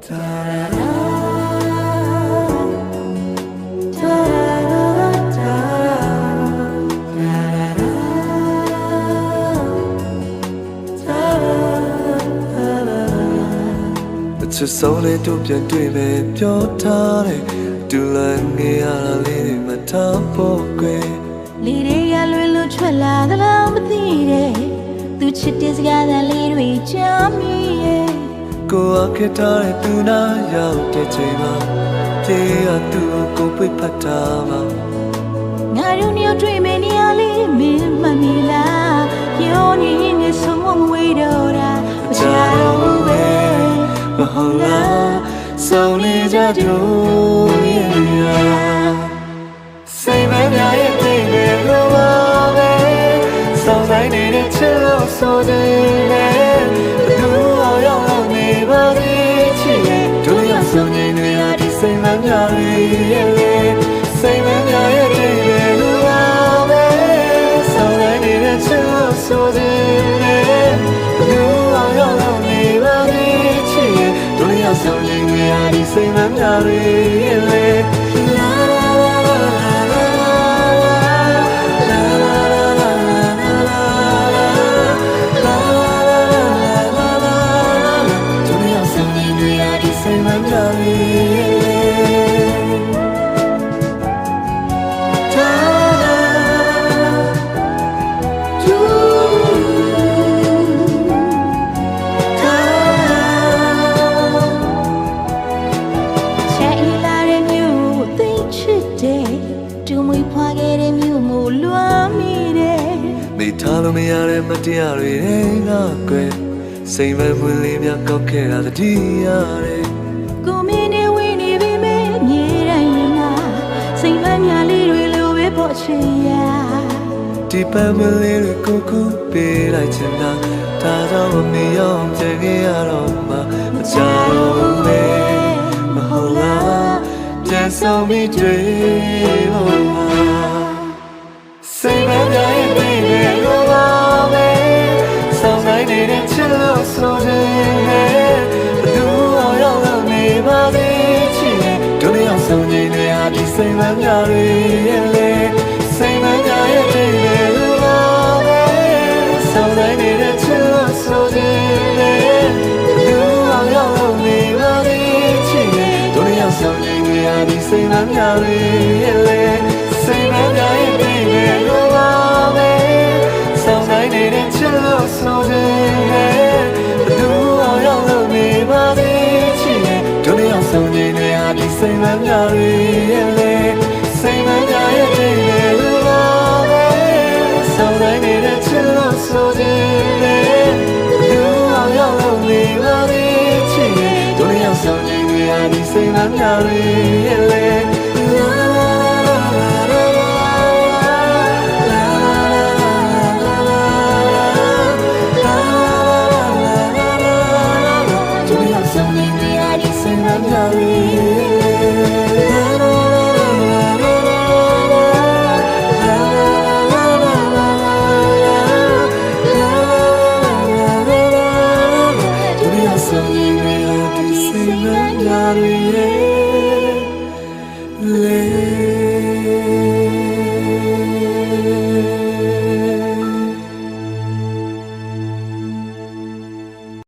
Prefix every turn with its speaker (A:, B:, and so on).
A: ချစ်ဆုံးလေးတို့ပြန်တွေ့မယ်ပြောထားတယ်တူလန်ငယ်ရတာလေးတွေမထားဖို့ကွယ်
B: လီတွေကလွင်လွန်ထွက်လာသလားမသိတဲ့သူချစ်တဲ့စကားသံလေးတွေကြားမိရဲ့
A: ကိုယ်အခက်ထားတဲ့သူနာရောက်တဲ့ချိန်မှာပြေရသူကိုပြဖတ်တာပါ
B: ငါတို့နှစ်ယောက်တွေ့မယ်နေရာလေးမင်းမမီလားပြောနေရင်နဲ့ဆုံးမဝေးတော့တာမချတော့ဘူးပဲ
A: မဟုတ်လားဆုံးနေကြတို့ရဲ့စိတ်မမြရဲ့တိတ်တွေလိုပါပဲစောင်းဆိုင်နေတဲ့ချစ်လို့ဆိုတယ်ဘယ်သူအောင်ရောက်နေပါသေးချစ်ရဲ့တို့ရဆုံးနေနေရဒီစိတ်မမြရဲ့စိတ်မမြရဲ့တိတ်တွေလိုပါပဲစောင်းဆိုင်နေတဲ့ချစ်လို့ဆိုတယ်ဘယ်သူအောင်ရောက်နေပါသေးချစ်ရဲ့တို့ရဆုံးနေနေရဒီစိတ်မမြရဲ့မိထားလို့မရတဲ့မတရားတွေငါကွယ်စိတ်မမွေးလေးများကောက်ခဲ့တာတတိရတယ်
B: ကိုမင်းနဲ့ဝင်းနေပြီမဲမြေတိုင်းမှာစိတ်မများလေးတွေလိုပဲပေါ်ချင်ရ
A: ဒီပန်းမလေးတွေကိုကူပေးလိုက်ချင်တာဒါကြောင့်မရောကြင်ခဲ့ရတော့မှမချတော့ဘူးပဲမဟုတ်လားပြန်ဆောင်ပြီးတွေ့ဖို့စိတ်မများရဲ့နေတဲ့ချစ်လို့ဆိုတယ်ဘယ်သူအောင်ရောက်နေပါသေးချစ်တို့လည်းအောင်ဆုံးနေနေဟာဒီစိတ်မများရဲ့စိတ်မများရဲ့တိတ်တွေလိုပါပဲဆောင်နိုင်နေတဲ့ချစ်လို့ဆိုတယ်ဘယ်သူအောင်ရောက်နေပါသေးချစ်တို့လည်းအောင်ဆုံးနေနေဟာဒီစိတ်မများရဲ့စိတ်မများရဲ့တိတ်တွေလိုပါပဲဆောင်နိုင်နေတဲ့ချစ်လို့ဆိုတယ်စိတ်မများရဲ့စိတ်မများရဲ့တိတ်တွေလိုပါပဲဆောင်းတိုင်းနေတဲ့ချစ်လို့ဆိုတယ်လူအောင်ရောက်နေပါသေးချစ်တို့လည်းရောက်ဆောင်နေရဒီစိတ်မများရဲ့Sorry,